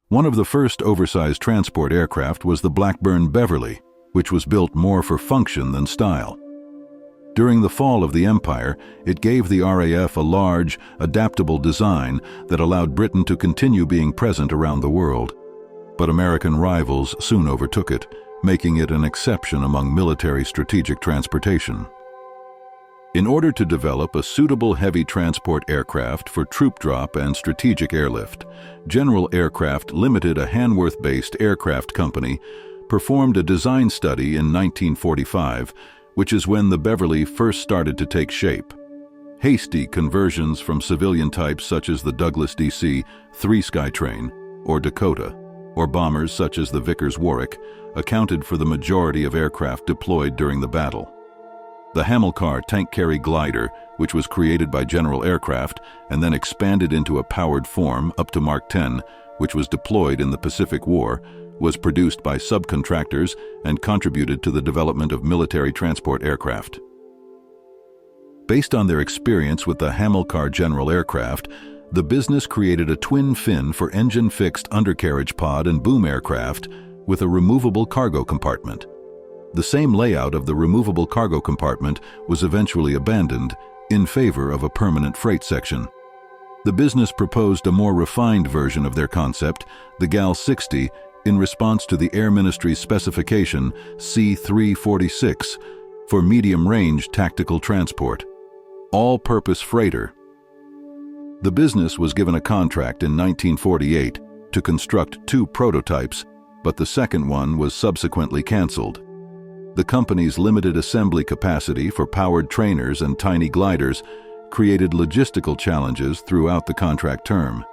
One of the first oversized transport aircraft was the Blackburn Beverley, which was built more for function than style. During the fall of the Empire, it gave the RAF a large, adaptable design that allowed Britain to continue being present around the world. But American rivals soon overtook it, making it an exception among military strategic transportation. In order to develop a suitable heavy transport aircraft for troop drop and strategic airlift, General Aircraft Ltd, a Hanworth-based aircraft company, performed a design study in 1945, which is when the Beverly first started to take shape. Hasty conversions from civilian types such as the Douglas DC-3 SkyTrain or Dakota, or bombers such as the Vickers Warwick, accounted for the majority of aircraft deployed during the battle. The Hamilcar tank-carry glider, which was created by General Aircraft and then expanded into a powered form up to Mark 10, which was deployed in the Pacific War, was produced by subcontractors and contributed to the development of military transport aircraft. Based on their experience with the Hamilcar General Aircraft, the business created a twin-fin for engine-fixed undercarriage pod and boom aircraft with a removable cargo compartment. The same layout of the removable cargo compartment was eventually abandoned in favor of a permanent freight section. The business proposed a more refined version of their concept, the GAL 60, in response to the Air Ministry's specification C-346 for medium-range tactical transport, all-purpose freighter. The business was given a contract in 1948 to construct 2 prototypes, but the second one was subsequently canceled. The company's limited assembly capacity for powered trainers and tiny gliders created logistical challenges throughout the contract term.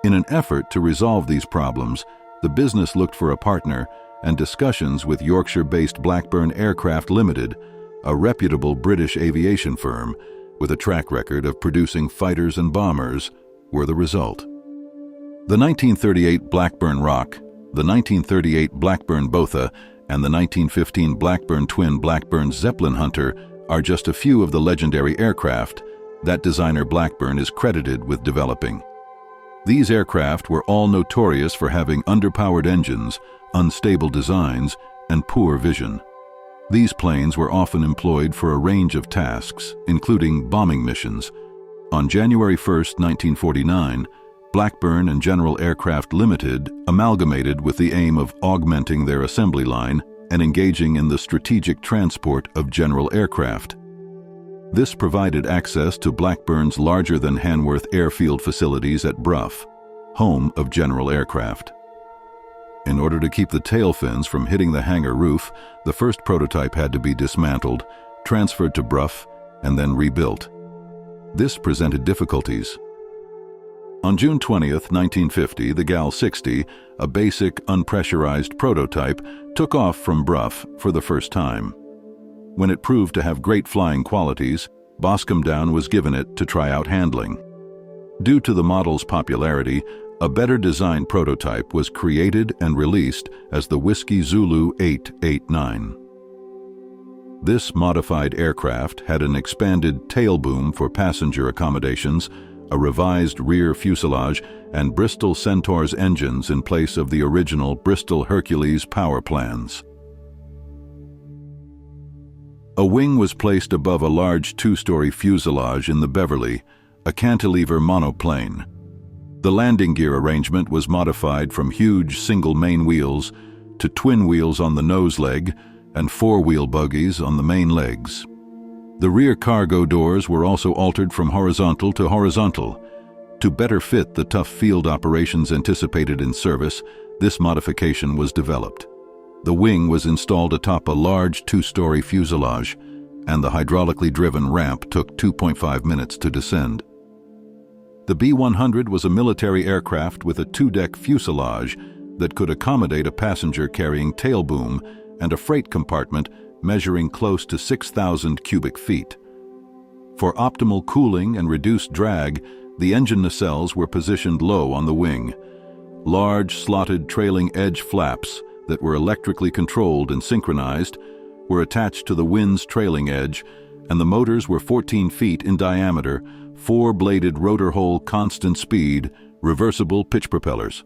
In an effort to resolve these problems, the business looked for a partner, and discussions with Yorkshire-based Blackburn Aircraft Ltd, a reputable British aviation firm with a track record of producing fighters and bombers, were the result. The 1938 Blackburn Rock, the 1938 Blackburn Botha, and the 1915 Blackburn twin Blackburn Zeppelin Hunter are just a few of the legendary aircraft that designer Blackburn is credited with developing. These aircraft were all notorious for having underpowered engines, unstable designs, and poor vision. These planes were often employed for a range of tasks, including bombing missions. On January 1, 1949, Blackburn and General Aircraft Ltd amalgamated with the aim of augmenting their assembly line and engaging in the strategic transport of general aircraft. This provided access to Blackburn's larger-than Hanworth airfield facilities at Bruff, home of General Aircraft. In order to keep the tail fins from hitting the hangar roof, the first prototype had to be dismantled, transferred to Bruff, and then rebuilt. This presented difficulties. On June 20, 1950, the GAL 60, a basic, unpressurized prototype, took off from Bruff for the first time. When it proved to have great flying qualities, Boscombe Down was given it to try out handling. Due to the model's popularity, a better designed prototype was created and released as the Whiskey Zulu 889. This modified aircraft had an expanded tail boom for passenger accommodations, a revised rear fuselage, and Bristol Centaur's engines in place of the original Bristol Hercules power plans. A wing was placed above a large 2-story fuselage in the Beverly, a cantilever monoplane. The landing gear arrangement was modified from huge single main wheels to twin wheels on the nose leg and 4-wheel buggies on the main legs. The rear cargo doors were also altered from horizontal to horizontal. To better fit the tough field operations anticipated in service, this modification was developed. The wing was installed atop a large 2-story fuselage, and the hydraulically driven ramp took 2.5 minutes to descend. The B-100 was a military aircraft with a 2-deck fuselage that could accommodate a passenger-carrying tail boom and a freight compartment measuring close to 6,000 cubic feet. For optimal cooling and reduced drag, the engine nacelles were positioned low on the wing. Large, slotted trailing edge flaps that were electrically controlled and synchronized were attached to the wind's trailing edge, and the motors were 14 feet in diameter, 4-bladed rotor hole constant speed, reversible pitch propellers.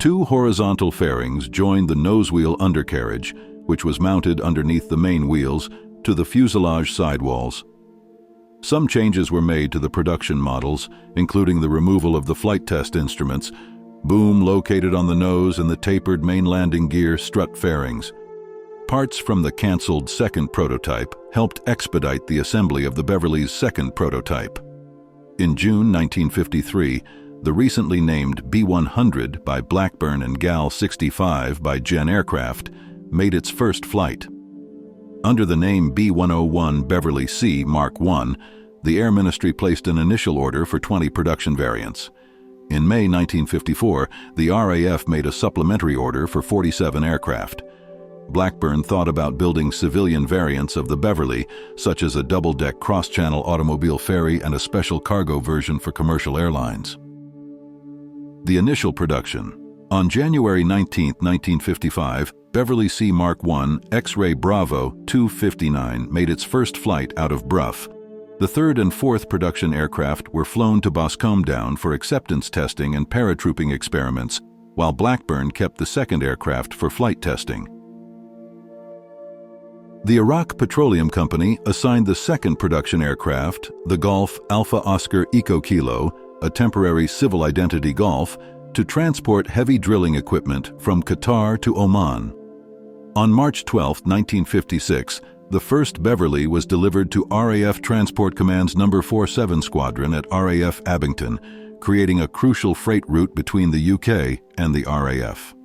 Two horizontal fairings joined the nosewheel undercarriage, which was mounted underneath the main wheels, to the fuselage sidewalls. Some changes were made to the production models, including the removal of the flight test instruments, boom located on the nose, and the tapered main landing gear strut fairings. Parts from the cancelled second prototype helped expedite the assembly of the Beverly's second prototype. In June 1953, the recently named B-100 by Blackburn and GAL 65 by Gen Aircraft made its first flight. Under the name B-101 Beverly C Mark I, the Air Ministry placed an initial order for 20 production variants. In May 1954, the RAF made a supplementary order for 47 aircraft. Blackburn thought about building civilian variants of the Beverly, such as a double-deck cross-channel automobile ferry and a special cargo version for commercial airlines. The initial production. On January 19, 1955, Beverly C Mark I X-ray Bravo 259 made its first flight out of Bruff. The third and fourth production aircraft were flown to Boscombe Down for acceptance testing and paratrooping experiments, while Blackburn kept the second aircraft for flight testing. The Iraq Petroleum Company assigned the second production aircraft, the Golf Alpha Oscar Eco Kilo, a temporary civil identity Golf, to transport heavy drilling equipment from Qatar to Oman. On March 12, 1956, the first Beverly was delivered to RAF Transport Command's No. 47 Squadron at RAF Abington, creating a crucial freight route between the UK and the RAF.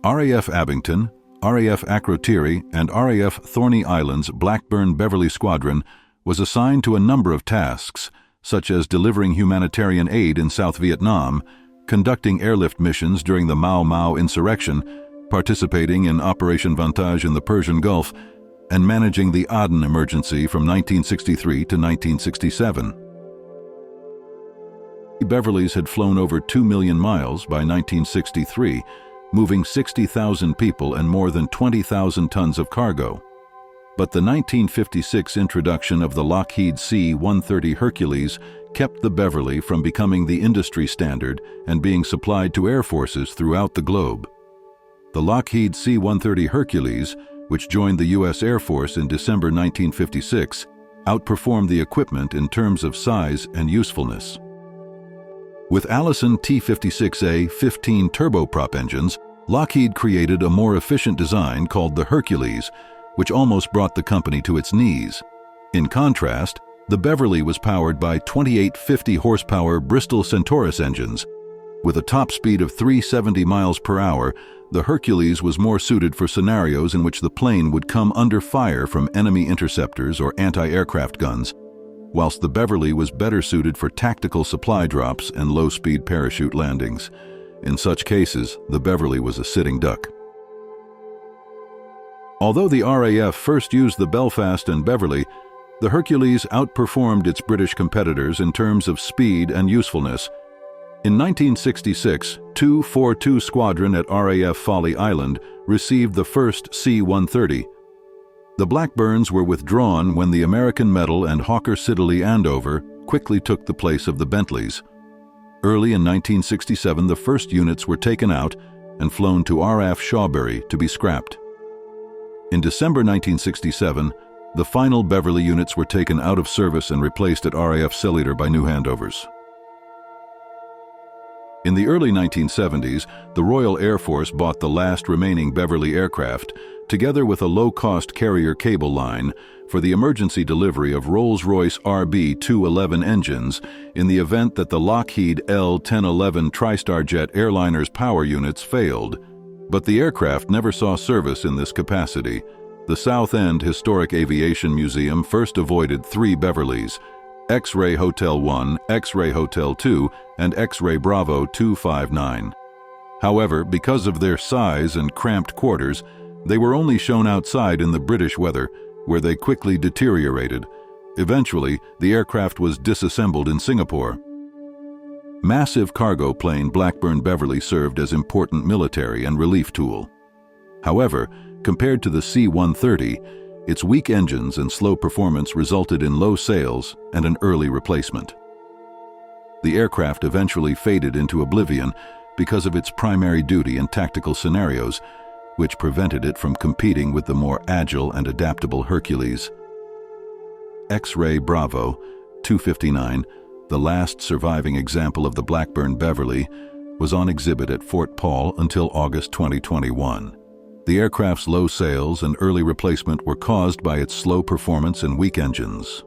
RAF Abington, RAF Akrotiri, and RAF Thorney Islands Blackburn Beverley Squadron was assigned to a number of tasks, such as delivering humanitarian aid in South Vietnam, conducting airlift missions during the Mau Mau insurrection, participating in Operation Vantage in the Persian Gulf, and managing the Aden emergency from 1963 to 1967. Beverleys had flown over 2 million miles by 1963, moving 60,000 people and more than 20,000 tons of cargo. But the 1956 introduction of the Lockheed C-130 Hercules kept the Beverly from becoming the industry standard and being supplied to air forces throughout the globe. The Lockheed C-130 Hercules, which joined the U.S. Air Force in December 1956, outperformed the equipment in terms of size and usefulness. With Allison T-56A 15 turboprop engines, Lockheed created a more efficient design called the Hercules, which almost brought the company to its knees. In contrast, the Beverly was powered by 28 50-horsepower Bristol Centaurus engines. With a top speed of 370 miles per hour, the Hercules was more suited for scenarios in which the plane would come under fire from enemy interceptors or anti-aircraft guns, whilst the Beverly was better suited for tactical supply drops and low-speed parachute landings. In such cases, the Beverly was a sitting duck. Although the RAF first used the Belfast and Beverly, the Hercules outperformed its British competitors in terms of speed and usefulness. In 1966, 242 Squadron at RAF Folly Island received the first C-130. The Blackburns were withdrawn when the American Medal and Hawker Siddeley Andover quickly took the place of the Bentleys. Early in 1967, the first units were taken out and flown to RAF Shawbury to be scrapped. In December 1967, the final Beverly units were taken out of service and replaced at RAF Cellular by new handovers. In the early 1970s, the Royal Air Force bought the last remaining Beverly aircraft, together with a low-cost carrier cable line, for the emergency delivery of Rolls-Royce RB-211 engines in the event that the Lockheed L-1011 TriStar Jet airliner's power units failed. But the aircraft never saw service in this capacity. The South End Historic Aviation Museum first avoided 3 Beverleys: X-Ray Hotel 1, X-Ray Hotel 2, and X-Ray Bravo 259. However, because of their size and cramped quarters, they were only shown outside in the British weather, where they quickly deteriorated. Eventually, the aircraft was disassembled in Singapore. Massive cargo plane Blackburn Beverley served as important military and relief tool. However, compared to the C-130, its weak engines and slow performance resulted in low sales and an early replacement. The aircraft eventually faded into oblivion, because of its primary duty and tactical scenarios, which prevented it from competing with the more agile and adaptable Hercules. X-Ray Bravo 259, the last surviving example of the Blackburn Beverley, was on exhibit at Fort Paul until August 2021. The aircraft's low sales and early replacement were caused by its slow performance and weak engines.